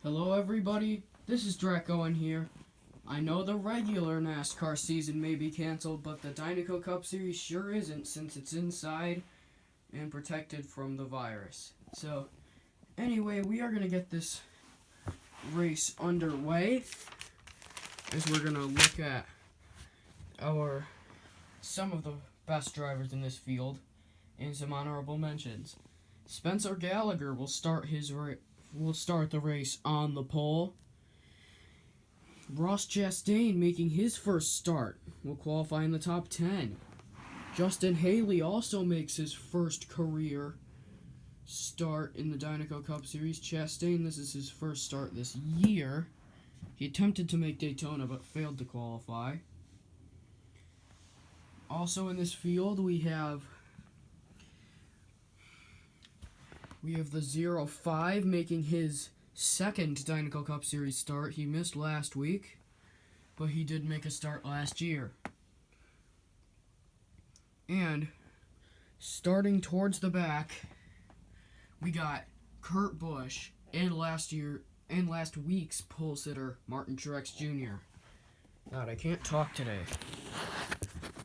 Hello everybody, this is Draco in here. I know the regular NASCAR season may be canceled, but the Dinoco Cup Series sure isn't since it's inside and protected from the virus. So, anyway, we are going to get this race underway as we're going to look at some of the best drivers in this field and some honorable mentions. Spencer Gallagher will start the race on the pole. Ross Chastain making his first start will qualify in the top 10. Justin Haley also makes his first career start in the Dinoco Cup Series. Chastain, this is his first start this year. He attempted to make Daytona but failed to qualify. Also in this field we have the 05 making his second Dinoco Cup Series start. He missed last week, but he did make a start last year. And starting towards the back, we got Kurt Busch and last week's pole sitter Martin Truex Jr. God, I can't talk today.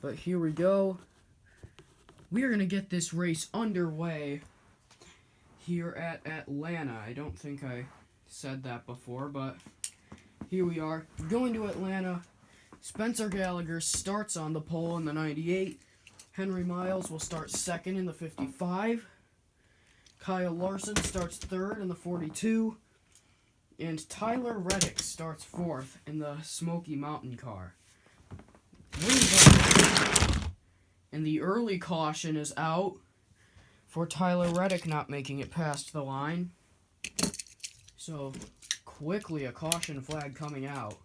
But here we go. We are going to get this race underway here at Atlanta. I don't think I said that before, but here we are. Going to Atlanta. Spencer Gallagher starts on the pole in the 98. Henry Miles will start second in the 55. Kyle Larson starts third in the 42. And Tyler Reddick starts fourth in the Smoky Mountain car. And the early caution is out for Tyler Reddick not making it past the line. So, quickly a caution flag coming out.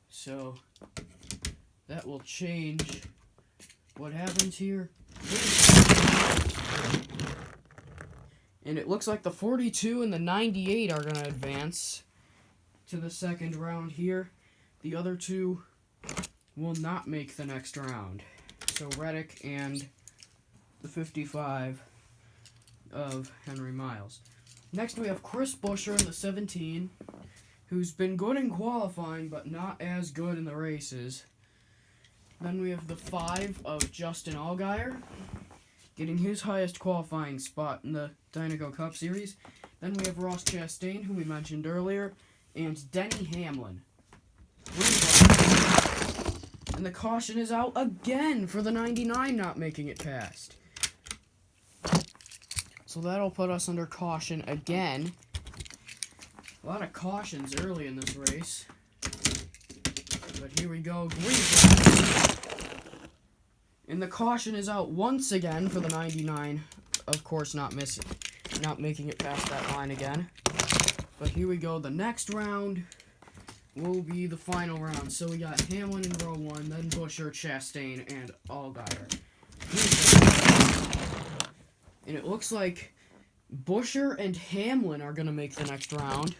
So, that will change what happens here. And it looks like the 42 and the 98 are going to advance to the second round here. The other two will not make the next round. So Reddick and the 55 of Henry Miles. Next we have Chris Buescher in the 17, who's been good in qualifying but not as good in the races. Then we have the 5 of Justin Allgaier, getting his highest qualifying spot in the Dinoco Cup Series. Then we have Ross Chastain, who we mentioned earlier, and Denny Hamlin. And the caution is out again for the 99 not making it past. So that'll put us under caution again. A lot of cautions early in this race. But here we go. Green flag. And the caution is out once again for the 99. Of course, not making it past that line again. But here we go. The next round will be the final round. So we got Hamlin in row 1, then Buescher, Chastain, and Allgaier. And it looks like Buescher and Hamlin are going to make the next round.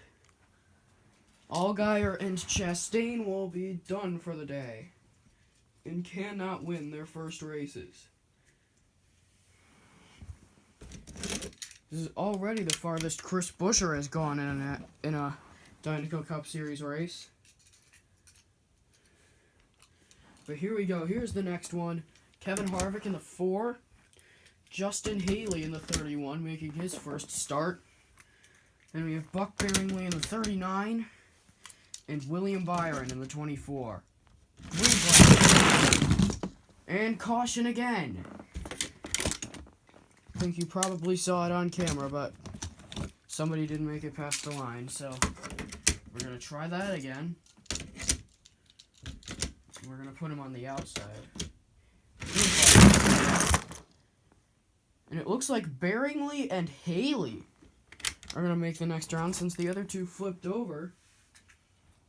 Allgaier and Chastain will be done for the day and cannot win their first races. This is already the farthest Chris Buescher has gone in a Dinoco Cup Series race. But here we go. Here's the next one. Kevin Harvick in the 4. Justin Haley in the 31 making his first start. Then we have Buck Bearingley in the 39. And William Byron in the 24. Green flag. And caution again. I think you probably saw it on camera, but somebody didn't make it past the line, so we're going to try that again. We're going to put him on the outside. And it looks like Bearingley and Haley are going to make the next round since the other two flipped over.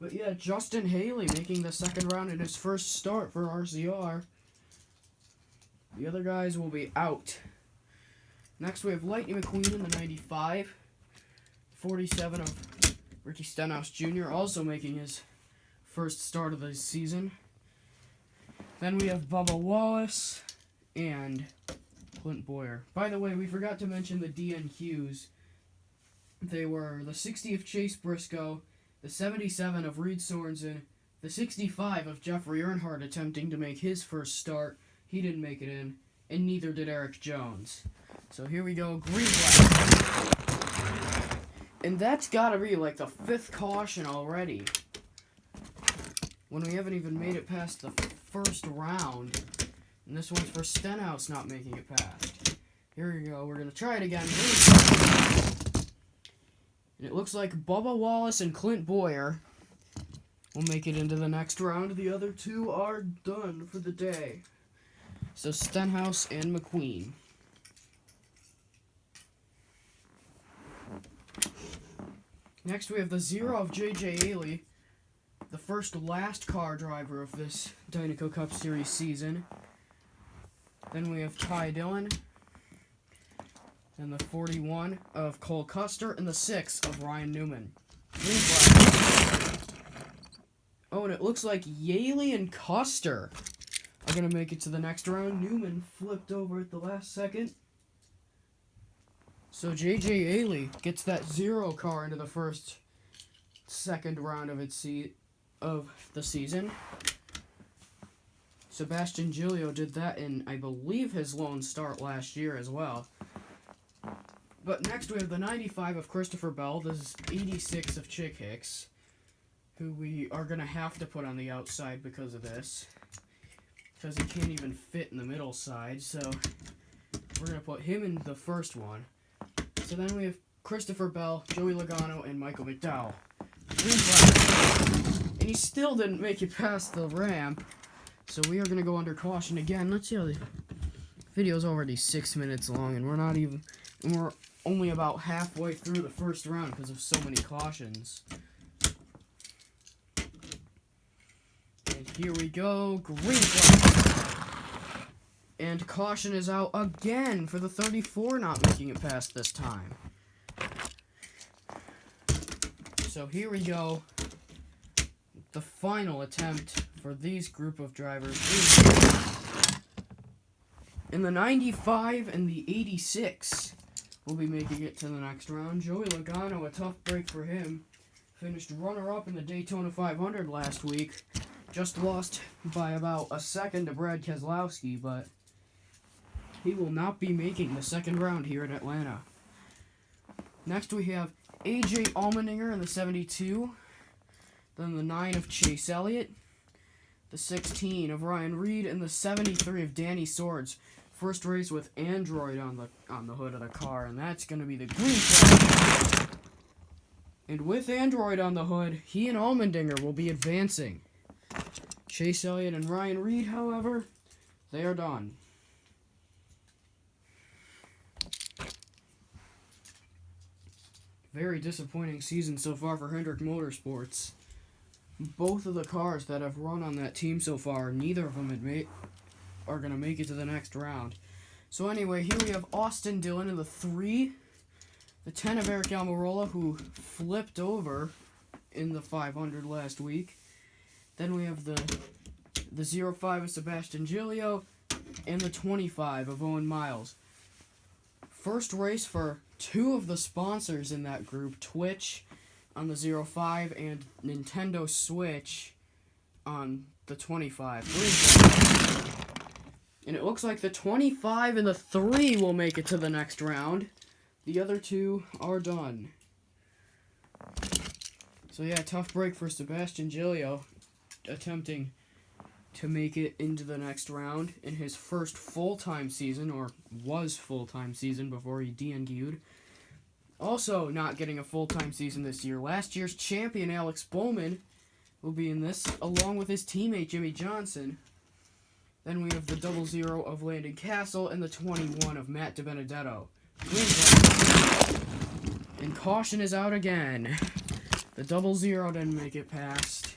But yeah, Justin Haley making the second round in his first start for RCR. The other guys will be out. Next we have Lightning McQueen in the 95. 47 of Ricky Stenhouse Jr. also making his first start of the season. Then we have Bubba Wallace and Clint Boyer. By the way, we forgot to mention the DNQs They were the 60 of Chase Briscoe, the 77 of Reed Sorensen, the 65 of Jeffrey Earnhardt attempting to make his first start. He didn't make it in, and neither did Eric Jones. So here we go, green flag. And that's gotta be like the 5th caution already, when we haven't even made it past the first round. And this one's for Stenhouse not making it past. Here we go, we're gonna try it again. And it looks like Bubba Wallace and Clint Boyer will make it into the next round. The other two are done for the day. So Stenhouse and McQueen. Next we have the 0 of J.J. Ailey, the first last car driver of this Dinoco Cup Series season. Then we have Ty Dillon. And the 41 of Cole Custer, and the 6 of Ryan Newman. Oh, and it looks like Yaley and Custer are going to make it to the next round. Newman flipped over at the last second. So J.J. Ailey gets that 0 car into the second round of the season. Sebastian Giglio did that in, I believe, his lone start last year as well. But next we have the 95 of Christopher Bell, the 86 of Chick Hicks, who we are going to have to put on the outside because of this. Because he can't even fit in the middle side, so we're going to put him in the first one. So then we have Christopher Bell, Joey Logano, and Michael McDowell. Green flag. And he still didn't make it past the ramp, so we are going to go under caution again. Let's see how the video's already 6 minutes long, and we're only about halfway through the first round because of so many cautions. And here we go, green flag. And caution is out again for the 34 not making it past this time. So here we go, the final attempt for these group of drivers. In the 95 and the 86 will be making it to the next round. Joey Logano, a tough break for him. Finished runner-up in the Daytona 500 last week. Just lost by about a second to Brad Keselowski, but he will not be making the second round here in Atlanta. Next we have A.J. Allmendinger in the 72. Then the 9 of Chase Elliott. The 16 of Ryan Reed, and the 73 of Danny Swords. First race with Android on the hood of the car, and that's going to be the green flag. And with Android on the hood, he and Allmendinger will be advancing. Chase Elliott and Ryan Reed, however, they are done. Very disappointing season so far for Hendrick Motorsports. Both of the cars that have run on that team so far, neither of them are going to make it to the next round. So anyway, here we have Austin Dillon in the 3. The 10 of Eric Almirola, who flipped over in the 500 last week. Then we have the 05 of Sebastian Giglio, and the 25 of Owen Miles. First race for 2 of the sponsors in that group, Twitch on the 05 and Nintendo Switch on the 25. And it looks like the 25 and the 3 will make it to the next round. The other 2 are done. So yeah, tough break for Sebastian Giglio, attempting to make it into the next round in his first full-time season, or was full-time season before he DNQ'd. Also not getting a full-time season this year. Last year's champion, Alex Bowman, will be in this, along with his teammate, Jimmy Johnson. Then we have the 00 of Landon Castle and the 21 of Matt DiBenedetto. And caution is out again. The 00 didn't make it past.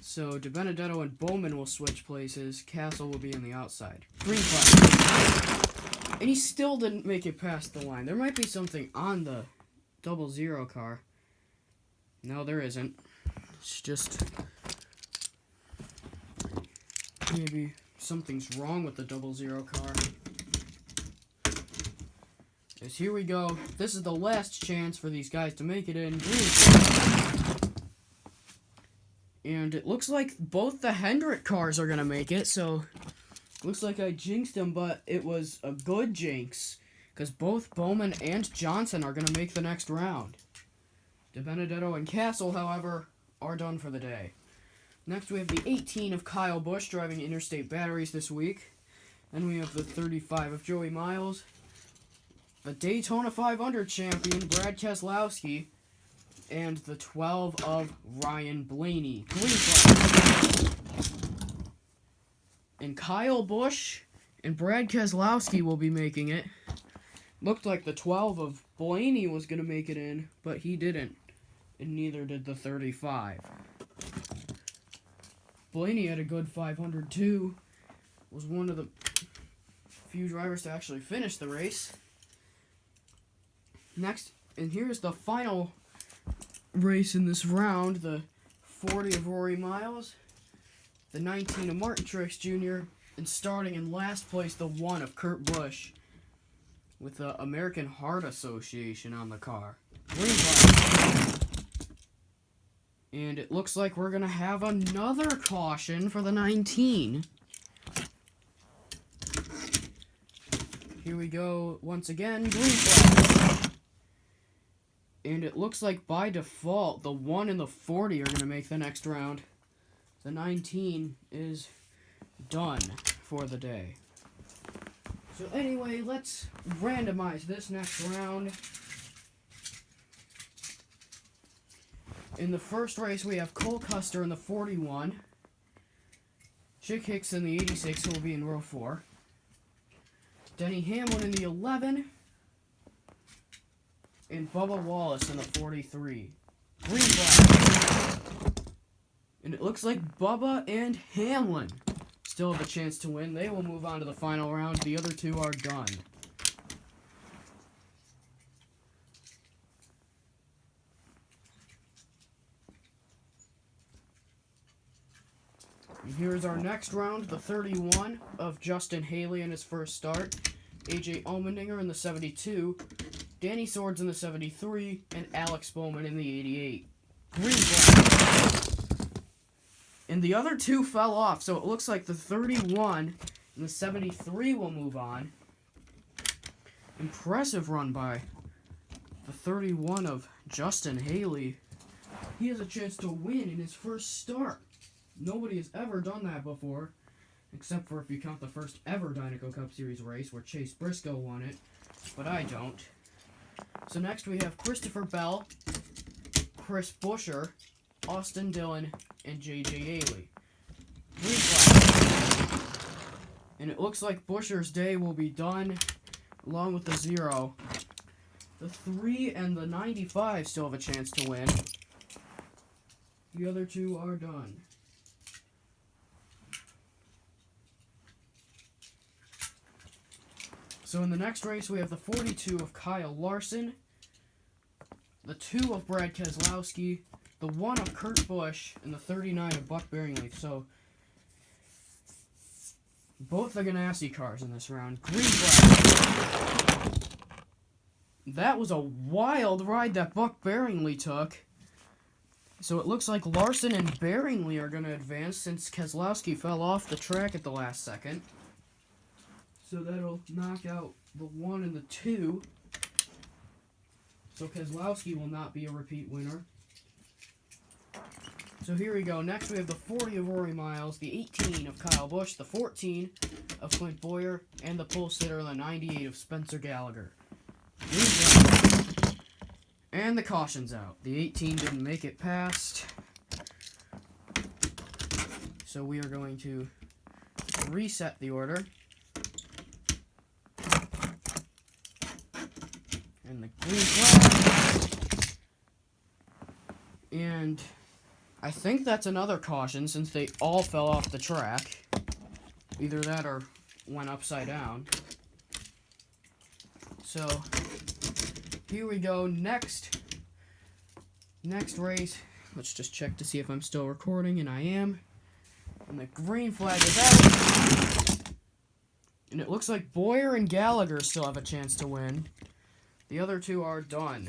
So DiBenedetto and Bowman will switch places. Castle will be on the outside. Green flag. And he still didn't make it past the line. There might be something on the 00 car. No, there isn't. It's just maybe something's wrong with the 00 car. Is here we go. This is the last chance for these guys to make it in. And it looks like both the Hendrick cars are going to make it, so looks like I jinxed them, but it was a good jinx, because both Bowman and Johnson are going to make the next round. DeBenedetto and Castle, however, are done for the day. Next, we have the 18 of Kyle Busch driving Interstate Batteries this week. Then we have the 35 of Joey Miles. The Daytona 500 champion, Brad Keselowski. And the 12 of Ryan Blaney. Green flag. And Kyle Busch and Brad Keselowski will be making it. Looked like the 12 of Blaney was going to make it in, but he didn't. And neither did the 35. Blaney had a good 500 too. Was one of the few drivers to actually finish the race. Next, and here's the final race in this round, the 40 of Rory Miles, the 19 of Martin Truex Jr., and starting in last place, the 1 of Kurt Busch, with the American Heart Association on the car. Green flag. And it looks like we're going to have another caution for the 19. Here we go once again, green flag. And it looks like by default, the 1 and the 40 are going to make the next round. The 19 is done for the day. So anyway, let's randomize this next round. In the first race, we have Cole Custer in the 41. Chick Hicks in the 86, who will be in row 4. Denny Hamlin in the 11. And Bubba Wallace in the 43. Green flag. And it looks like Bubba and Hamlin still have a chance to win. They will move on to the final round. The other two are done. And here's our next round, the 31 of Justin Haley in his first start. AJ Allmendinger in the 72. Danny Swords in the 73, and Alex Bowman in the 88. Green flag. And the other two fell off, so it looks like the 31 and the 73 will move on. Impressive run by the 31 of Justin Haley. He has a chance to win in his first start. Nobody has ever done that before, except for if you count the first ever Dinoco Cup Series race where Chase Briscoe won it, but I don't. So next we have Christopher Bell, Chris Buescher, Austin Dillon, and J.J. Haley. Green flag. And it looks like Buescher's day will be done along with the 0. The 3 and the 95 still have a chance to win. The other two are done. So in the next race, we have the 42 of Kyle Larson, the 2 of Brad Keselowski, the 1 of Kurt Busch, and the 39 of Buck Bearingleaf. So both the Ganassi cars in this round. Green flag. That was a wild ride that Buck Bearingleaf took. So it looks like Larson and Bearingleaf are going to advance since Keselowski fell off the track at the last second. So that'll knock out the 1 and the 2. So Keselowski will not be a repeat winner. So here we go. Next we have the 40 of Rory Miles, the 18 of Kyle Busch, the 14 of Clint Boyer, and the pole sitter, the 98 of Spencer Gallagher. And the caution's out. The 18 didn't make it past. So we are going to reset the order. And the green flag. And I think that's another caution since they all fell off the track. Either that or went upside down. So here we go. Next race. Let's just check to see if I'm still recording, and I am. And the green flag is out. And it looks like Boyer and Gallagher still have a chance to win. The other two are done.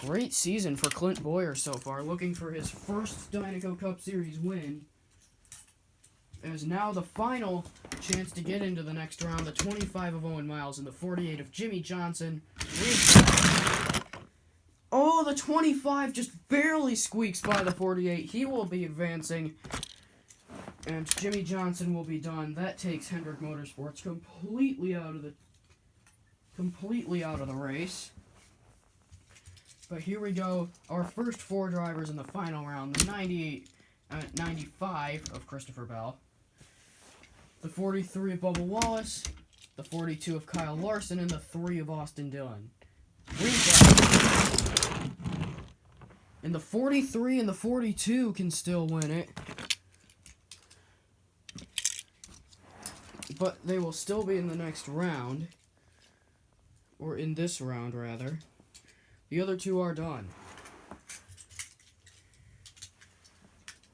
Great season for Clint Boyer so far, looking for his first Dinoco Cup Series win. As now the final chance to get into the next round, the 25 of Owen Miles and the 48 of Jimmy Johnson. Oh, the 25 just barely squeaks by the 48. He will be advancing, and Jimmy Johnson will be done. That takes Hendrick Motorsports completely out of the race. But here we go, our first four drivers in the final round, the 95 of Christopher Bell, the 43 of Bubba Wallace, the 42 of Kyle Larson, and the 3 of Austin Dillon. Green flag. And the 43 and the 42 can still win it. But they will still be in the next round. Or in this round, rather. The other two are done.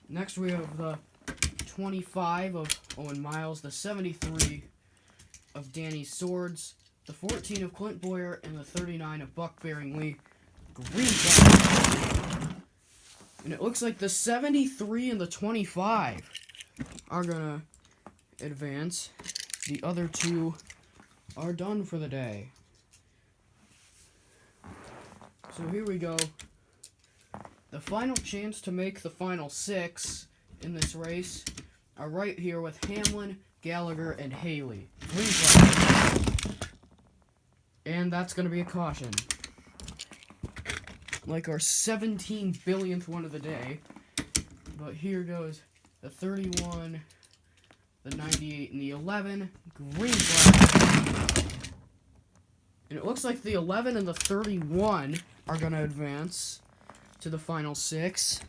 Next we have the 25 of Owen Miles, the 73 of Danny Swords, the 14 of Clint Boyer, and the 39 of Buck Bearingly. Green flag. And it looks like the 73 and the 25 are gonna advance. The other two are done for the day. So here we go. The final chance to make the final 6 in this race are right here with Hamlin, Gallagher, and Haley. Green flag. And that's going to be a caution. Like our 17 billionth one of the day. But here goes the 31, the 98, and the 11. Green flag. And it looks like the 11 and the 31 are going to advance to the final 6.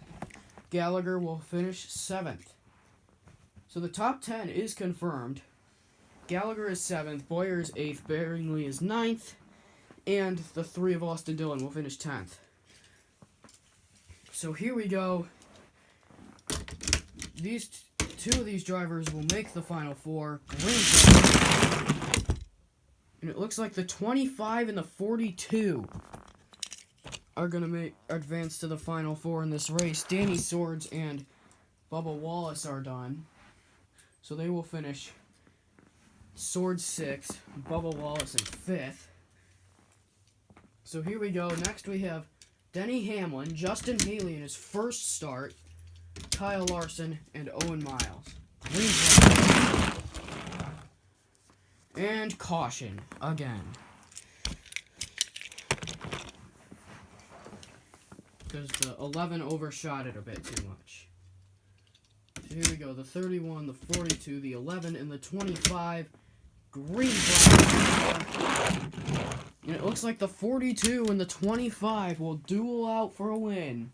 Gallagher will finish 7th. So the top 10 is confirmed. Gallagher is 7th, Boyer is 8th, Bearingly is 9th, and the 3 of Austin Dillon will finish 10th. So here we go. These two of these drivers will make the final 4. And it looks like the 25 and the 42 are going to advance to the final 4 in this race. Danny Swords and Bubba Wallace are done. So they will finish Swords 6th, Bubba Wallace in 5th. So here we go. Next we have Denny Hamlin, Justin Haley in his first start, Kyle Larson, and Owen Miles. Green flag. And caution again. Because the 11 overshot it a bit too much. So here we go. The 31, the 42, the 11, and the 25. Green flag. And it looks like the 42 and the 25 will duel out for a win.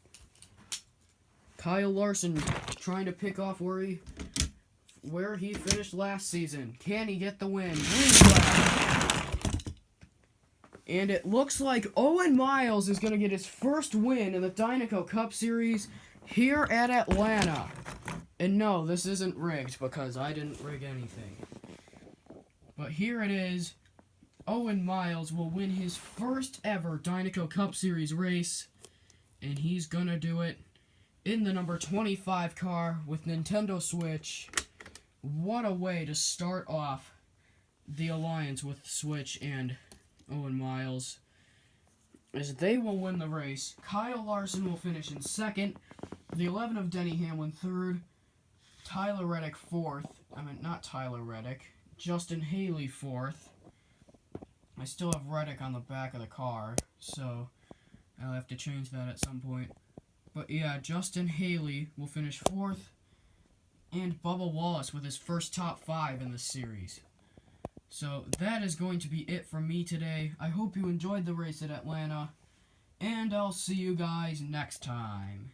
Kyle Larson trying to pick off where he finished last season. Can he get the win? Green flag. And it looks like Owen Miles is going to get his first win in the Dinoco Cup Series here at Atlanta. And no, this isn't rigged because I didn't rig anything. But here it is. Owen Miles will win his first ever Dinoco Cup Series race. And he's going to do it in the number 25 car with Nintendo Switch. What a way to start off the alliance with Switch and Owen Miles, as they will win the race. Kyle Larson will finish in 2nd, the 11 of Denny Hamlin 3rd, Tyler Reddick 4th, not Tyler Reddick, Justin Haley 4th. I still have Reddick on the back of the car, so I'll have to change that at some point. But yeah, Justin Haley will finish 4th, and Bubba Wallace with his first top 5 in this series. So that is going to be it from me today. I hope you enjoyed the race at Atlanta, and I'll see you guys next time.